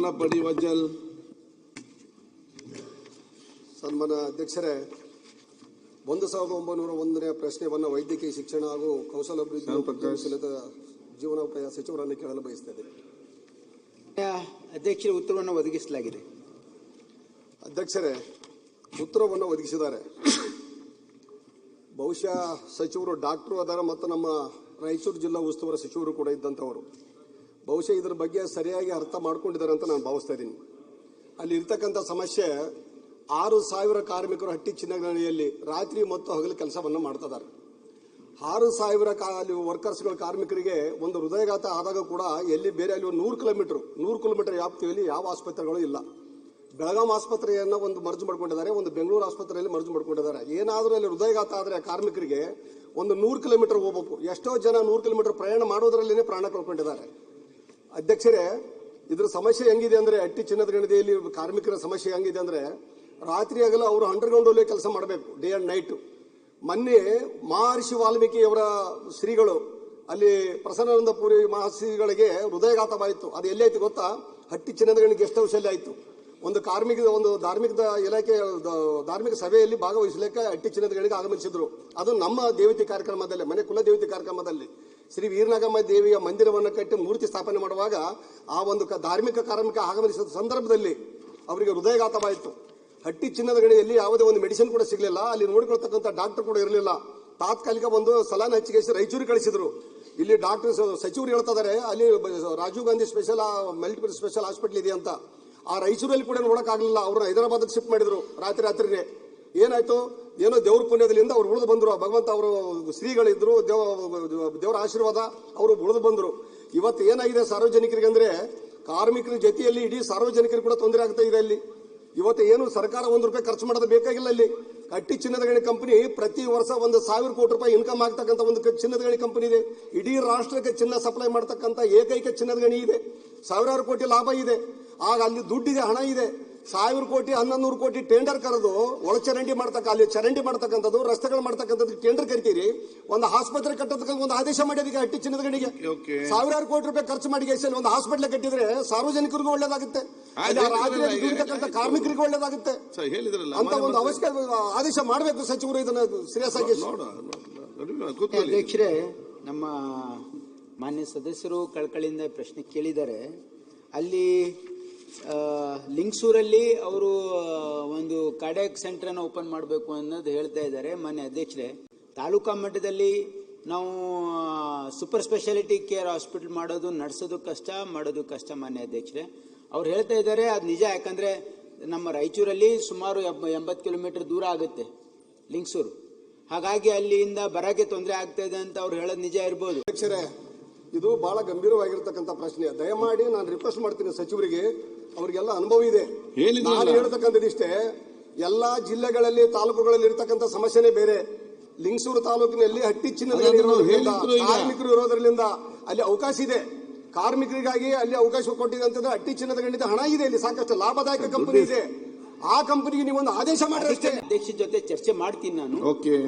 ಬಾಲಪಡಿ ವಜ್ಜಲ್. ಸನ್ಮಾನ್ಯ ಅಧ್ಯಕ್ಷರೇ, 1901ನೇ ಪ್ರಶ್ನೆಯನ್ನು ವೈದ್ಯಕೀಯ ಶಿಕ್ಷಣ ಹಾಗೂ ಕೌಶಲಾಭಿವೃದ್ಧಿ ಜೀವನೋಪಾಯ ಸಚಿವರನ್ನು ಕೇಳಲು ಬಯಸುತ್ತೇನೆ. ಅಧ್ಯಕ್ಷರ ಉತ್ತರವನ್ನು ಒದಗಿಸಲಾಗಿದೆ. ಅಧ್ಯಕ್ಷರೇ, ಉತ್ತರವನ್ನು ಒದಗಿಸಿದ್ದಾರೆ. ಬಹುಶಃ ಸಚಿವರು ಡಾಕ್ಟರು ಅದಾರ ಮತ್ತು ನಮ್ಮ ರಾಯಚೂರು ಜಿಲ್ಲಾ ಉಸ್ತುವಾರಿ ಸಚಿವರು ಕೂಡ ಇದ್ದಂಥವರು. ಬಹುಶಃ ಇದರ ಬಗ್ಗೆ ಸರಿಯಾಗಿ ಅರ್ಥ ಮಾಡ್ಕೊಂಡಿದ್ದಾರೆ ಅಂತ ನಾನು ಭಾವಿಸ್ತಾ ಇದ್ದೀನಿ. ಅಲ್ಲಿ ಇರ್ತಕ್ಕಂಥ ಸಮಸ್ಯೆ 6,000 ಕಾರ್ಮಿಕರು ಹಟ್ಟಿ ಚಿನ್ನಗಣಿಯಲ್ಲಿ ರಾತ್ರಿ ಮತ್ತು ಹಗಲು ಕೆಲಸವನ್ನು ಮಾಡ್ತಿದ್ದಾರೆ. 6,000 ವರ್ಕರ್ಸ್ಗಳ ಕಾರ್ಮಿಕರಿಗೆ ಒಂದು ಹೃದಯಘಾತ ಆದಾಗ ಕೂಡ ಎಲ್ಲಿ ಬೇರೆ ಅಲ್ಲಿ 100 ಕಿಲೋಮೀಟರ್ ವ್ಯಾಪ್ತಿಯಲ್ಲಿ ಯಾವ ಆಸ್ಪತ್ರೆಗಳು ಇಲ್ಲ. ಬೆಳಗಾಂ ಆಸ್ಪತ್ರೆಯನ್ನು ಒಂದು ಮರ್ಜ್ ಮಾಡ್ಕೊಂಡಿದ್ದಾರೆ, ಒಂದು ಬೆಂಗಳೂರು ಆಸ್ಪತ್ರೆಯಲ್ಲಿ ಮರ್ಜ್ ಮಾಡ್ಕೊಂಡಿದ್ದಾರೆ. ಏನಾದರೂ ಅಲ್ಲಿ ಹೃದಯಘಾತ ಆದರೆ ಕಾರ್ಮಿಕರಿಗೆ ಒಂದು 100 ಕಿಲೋಮೀಟರ್ ಹೋಗಬೇಕು. ಎಷ್ಟೋ ಜನ 100 ಕಿಲೋಮೀಟರ್ ಪ್ರಯಾಣ ಮಾಡೋದ್ರಲ್ಲೇ ಪ್ರಾಣ ಕಳ್ಕೊಂಡಿದ್ದಾರೆ. ಅಧ್ಯಕ್ಷರೇ, ಇದ್ರ ಸಮಸ್ಯೆ ಹೆಂಗಿದೆ ಅಂದ್ರೆ, ಹಟ್ಟಿ ಚಿನ್ನದ ಗಣಿಯಲ್ಲಿ ಕಾರ್ಮಿಕರ ಸಮಸ್ಯೆ ಹೆಂಗಿದೆ ಅಂದ್ರೆ, ರಾತ್ರಿ ಆಗಲ್ಲ ಅವರು ಅಂಡರ್ಗ್ರೌಂಡ್ ಕೆಲಸ ಮಾಡಬೇಕು, ಡೇ ಅಂಡ್ ನೈಟ್. ಮೊನ್ನೆ ಮಹರ್ಷಿ ವಾಲ್ಮೀಕಿ ಅವರ ಶ್ರೀಗಳು ಅಲ್ಲಿ ಪ್ರಸನ್ನಾನಂದ ಪುರಿ ಮಹರ್ಷಿಗಳಿಗೆ ಹೃದಯಘಾತವಾಯಿತು. ಅದು ಎಲ್ಲೈತಿ ಗೊತ್ತಾ? ಹಟ್ಟಿ ಚಿನ್ನದ ಗಣಿ ಗೆಸ್ಟ್ ಹೌಸ್ ಅಲ್ಲಿ ಆಯ್ತು. ಒಂದು ಧಾರ್ಮಿಕ ಇಲಾಖೆ ಧಾರ್ಮಿಕ ಸಭೆಯಲ್ಲಿ ಭಾಗವಹಿಸಲಿಕ್ಕೆ ಹಟ್ಟಿ ಚಿನ್ನದ ಗಣಿಗೆ ಆಗಮಿಸಿದ್ರು. ಅದು ನಮ್ಮ ದೇವತೆ ಕಾರ್ಯಕ್ರಮದಲ್ಲಿ, ಮನೆ ಕುಲ ದೇವತೆ ಕಾರ್ಯಕ್ರಮದಲ್ಲಿ ಶ್ರೀ ವೀರನಾಗಮ್ಮ ದೇವಿಯ ಮಂದಿರವನ್ನು ಕಟ್ಟಿ ಮೂರ್ತಿ ಸ್ಥಾಪನೆ ಮಾಡುವಾಗ ಆ ಒಂದು ಧಾರ್ಮಿಕ ಕಾರ್ಮಿಕ ಆಗಮಿಸಿದ ಸಂದರ್ಭದಲ್ಲಿ ಅವರಿಗೆ ಹೃದಯಘಾತವಾಯಿತು. ಹಟ್ಟಿ ಚಿನ್ನದ ಗಣಿಯಲ್ಲಿ ಯಾವುದೇ ಒಂದು ಮೆಡಿಸಿನ್ ಕೂಡ ಸಿಗಲಿಲ್ಲ. ಅಲ್ಲಿ ನೋಡಿಕೊಳ್ತಕ್ಕಂಥ ಡಾಕ್ಟರ್ ಕೂಡ ಇರಲಿಲ್ಲ. ತಾತ್ಕಾಲಿಕ ಒಂದು ಸಲಾನ್ ಹಚ್ಚಿಗೆ ರಾಯಚೂರಿಗೆ ಕಳಿಸಿದ್ರು. ಇಲ್ಲಿ ಡಾಕ್ಟರ್ ಸಚಿವರು ಹೇಳ್ತಾ ಇದ್ದಾರೆ ಅಲ್ಲಿ Rajiv Gandhi multiple special hospital ಇದೆ ಅಂತ. ಆ ರಾಯಚೂರಲ್ಲಿ ಕೂಡ ನೋಡೋಕ್ಕಾಗಲಿಲ್ಲ. ಅವ್ರನ್ನ ಹೈದರಾಬಾದ್ಗೆ ಶಿಫ್ಟ್ ಮಾಡಿದ್ರು ರಾತ್ರಿನೇ. ಏನಾಯ್ತು, ಏನೋ ದೇವ್ರ ಪುಣ್ಯದಿಂದ ಅವ್ರು ಉಳಿದು ಬಂದ್ರು. ಭಗವಂತ ಅವರು ಶ್ರೀಗಳಿದ್ರು, ದೇವರ ಆಶೀರ್ವಾದ, ಅವರು ಉಳಿದು ಬಂದ್ರು. ಇವತ್ತು ಏನಾಗಿದೆ ಸಾರ್ವಜನಿಕರಿಗೆ ಅಂದ್ರೆ, ಕಾರ್ಮಿಕರ ಜೊತೆಯಲ್ಲಿ ಇಡೀ ಸಾರ್ವಜನಿಕರಿಗೆ ಕೂಡ ತೊಂದರೆ ಆಗ್ತಾ ಇದೆ. ಅಲ್ಲಿ ಇವತ್ತು ಏನು ಸರ್ಕಾರ ₹1 ಖರ್ಚು ಮಾಡೋದು ಬೇಕಾಗಿಲ್ಲ. ಅಲ್ಲಿ ಹಟ್ಟಿ ಚಿನ್ನದ ಗಣಿ ಕಂಪನಿ ಪ್ರತಿ ವರ್ಷ 1,000 ಕೋಟಿ ರೂಪಾಯಿ ಇನ್ಕಮ್ ಆಗ್ತಕ್ಕಂಥ ಒಂದು ಚಿನ್ನದ ಗಣಿ ಕಂಪನಿ ಇದೆ. ಇಡೀ ರಾಷ್ಟ್ರಕ್ಕೆ ಚಿನ್ನ ಸಪ್ಲೈ ಮಾಡ್ತಕ್ಕಂಥ ಏಕೈಕ ಚಿನ್ನದ ಗಣಿ ಇದೆ. ಸಾವಿರಾರು ಕೋಟಿ ಲಾಭ ಇದೆ. ಆಗ ಅಲ್ಲಿ ದುಡ್ಡಿದೆ, ಹಣ ಇದೆ. 1,000 ಕೋಟಿ 1,100 ಕೋಟಿ ಟೆಂಡರ್ ಕರೆದು ಒಳಚರಂಡಿ ಅಲ್ಲಿ ಚರಂಡಿ ಮಾಡ್ತಕ್ಕಂಥದ್ದು, ರಸ್ತೆಗಳು ಮಾಡ್ತಕ್ಕಂಥದ್ದು ಟೆಂಡರ್ ಕರಿತೀರಿ. ಒಂದು ಆಸ್ಪತ್ರೆ ಕಟ್ಟೋದಕ್ಕೆ ಒಂದು ಆದೇಶ ಮಾಡಿದೀಗ ಹಟ್ಟಿ ಚಿನ್ನದ ಗಣಿಗೆ. ಸಾವಿರಾರು ಕೋಟಿ ರೂಪಾಯಿ ಖರ್ಚು ಮಾಡಿ ಒಂದು ಹಾಸ್ಪಿಟಲ್ ಕಟ್ಟಿದ್ರೆ ಸಾರ್ವಜನಿಕರಿಗೂ ಒಳ್ಳೇದಾಗುತ್ತೆ, ದುಡಿತಕ್ಕಂಥ ಕಾರ್ಮಿಕರಿಗೂ ಒಳ್ಳೇದಾಗುತ್ತೆ ಅಂತ ಒಂದು ಅವಶ್ಯಕ ಆದೇಶ ಮಾಡಬೇಕು ಸಚಿವರು. ಇದನ್ನ ಸೀರಿಯಸ್ ಆಗಿ. ಅಧ್ಯಕ್ಷರೇ, ನಮ್ಮ ಮಾನ್ಯ ಸದಸ್ಯರು ಕಳಕಳಿಯಿಂದ ಪ್ರಶ್ನೆ ಕೇಳಿದ್ದಾರೆ. ಅಲ್ಲಿ ಲಿಂಗಸೂರಲ್ಲಿ ಅವರು ಒಂದು ಕಾರ್ಡಿಯಾಕ್ ಸೆಂಟರ್ ಅನ್ನು ಓಪನ್ ಮಾಡಬೇಕು ಅನ್ನೋದು ಹೇಳ್ತಾ ಇದ್ದಾರೆ. ಮಾನ್ಯ ಅಧ್ಯಕ್ಷರೇ, ತಾಲೂಕಾ ಮಟ್ಟದಲ್ಲಿ ನಾವು ಸೂಪರ್ ಸ್ಪೆಷಾಲಿಟಿ ಕೇರ್ ಹಾಸ್ಪಿಟಲ್ ನಡೆಸೋದು ಕಷ್ಟ ಮಾನ್ಯ ಅಧ್ಯಕ್ಷರೇ. ಅವ್ರು ಹೇಳ್ತಾ ಇದ್ದಾರೆ ಅದು ನಿಜ. ಯಾಕಂದ್ರೆ ನಮ್ಮ ರಾಯಚೂರಲ್ಲಿ ಸುಮಾರು 80 ಕಿಲೋಮೀಟರ್ ದೂರ ಆಗುತ್ತೆ ಲಿಂಗಸೂರು. ಹಾಗಾಗಿ ಅಲ್ಲಿಂದ ಬರಕ್ಕೆ ತೊಂದರೆ ಆಗ್ತಾ ಇದೆ ಅಂತ ಅವ್ರು ಹೇಳೋದು ನಿಜ ಇರ್ಬೋದು. ಅಧ್ಯಕ್ಷರೇ, ಇದು ಬಹಳ ಗಂಭೀರವಾಗಿರ್ತಕ್ಕಂಥ ಪ್ರಶ್ನೆ. ದಯಮಾಡಿ ನಾನು ರಿಕ್ವೆಸ್ಟ್ ಮಾಡ್ತೀನಿ ಸಚಿವರಿಗೆ, ಅವರಿಗೆಲ್ಲ ಅನುಭವ ಇದೆ. ನಾನು ಹೇಳ್ತಕ್ಕಂಥದ್ದಿಷ್ಟೇ, ಎಲ್ಲಾ ಜಿಲ್ಲೆಗಳಲ್ಲಿ ತಾಲೂಕುಗಳಲ್ಲಿ ಇರ್ತಕ್ಕಂಥ ಸಮಸ್ಯೆನೇ ಬೇರೆ. ಲಿಂಗಸೂರು ತಾಲೂಕಿನಲ್ಲಿ ಹಟ್ಟಿ ಚಿನ್ನದ ಕಾರ್ಮಿಕರು ಇರೋದ್ರಿಂದ ಅಲ್ಲಿ ಅವಕಾಶ ಇದೆ. ಕಾರ್ಮಿಕರಿಗಾಗಿ ಅಲ್ಲಿ ಅವಕಾಶ ಕೊಟ್ಟಿದೆ ಅಂತಂದ್ರೆ ಹಟ್ಟಿ ಚಿನ್ನದ ಗಣಿದ ಹಣ ಇದೆ. ಇಲ್ಲಿ ಸಾಕಷ್ಟು ಲಾಭದಾಯಕ ಕಂಪನಿ ಇದೆ. ಆ ಕಂಪನಿಗೆ ನೀವೊಂದು ಆದೇಶ ಮಾಡಿದ್ರೆ ಅಧ್ಯಕ್ಷ ಜೊತೆ ಚರ್ಚೆ ಮಾಡ್ತೀನಿ ನಾನು.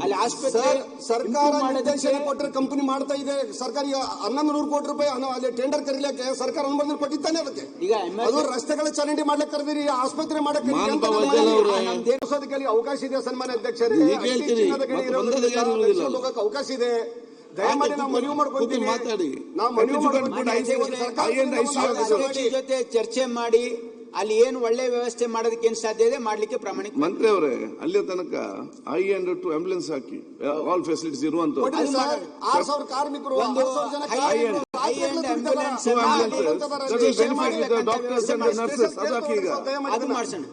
ಅಲ್ಲಿ ಆಸ್ಪತ್ರೆ ಸರ್ಕಾರ ನಿರ್ದೇಶನ ಕೊಟ್ಟರೆ ಕಂಪನಿ ಮಾಡ್ತಾ ಇದೆ. ಸರ್ಕಾರ 1,100 ಕೋಟಿ ರೂಪಾಯಿ ಅಲ್ಲಿ ಟೆಂಡರ್ ಕರೀಲಿಕ್ಕೆ ಸರ್ಕಾರ ಅನುಮೋದನೆ ಕೊಟ್ಟಿದ್ದಾನೆ. ಅದಕ್ಕೆ ಈಗ ಅದು ರಸ್ತೆಗಳ ಚರಂಡಿ ಮಾಡ್ಲಿಕ್ಕೆ ಕರೆದಿರಿ, ಆಸ್ಪತ್ರೆ ಮಾಡಕ್ಕೆ ಅವಕಾಶ ಇದೆ. ಸನ್ಮಾನ್ಯ ಅಧ್ಯಕ್ಷರೇ, ಹೋಗಕ್ಕೆ ಅವಕಾಶ ಇದೆ. ದಯಮಾಡಿ ನಾವು ಮನವಿ ಮಾಡ್ಕೊಂತೀವಿ. ಜೊತೆ ಚರ್ಚೆ ಮಾಡಿ ಅಲ್ಲಿ ಏನು ಒಳ್ಳೆ ವ್ಯವಸ್ಥೆ ಮಾಡೋದಕ್ಕೆ ಏನ್ ಸಾಧ್ಯ ಇದೆ ಮಾಡ್ಲಿಕ್ಕೆ ಪ್ರಾಮಾಣಿಕ. ಮಂತ್ರಿ ಅವರೇ, ಅಲ್ಲಿ ತನಕ ಟು ಆಂಬುಲೆನ್ಸ್ ಹಾಕಿ ಆಲ್ ಫೆಸಿಲಿಟೀಸ್ ಇರುವಂತ 6,000 ಕಾರ್ಮಿಕರು ಡಾಕ್ಟರ್ಸ್ ಅಂಡ್ ನರ್ಸಸ್ ಅದು ಹಾಕಿ ಈಗ ಅದು ಮಾಡ್ಸೋಣ.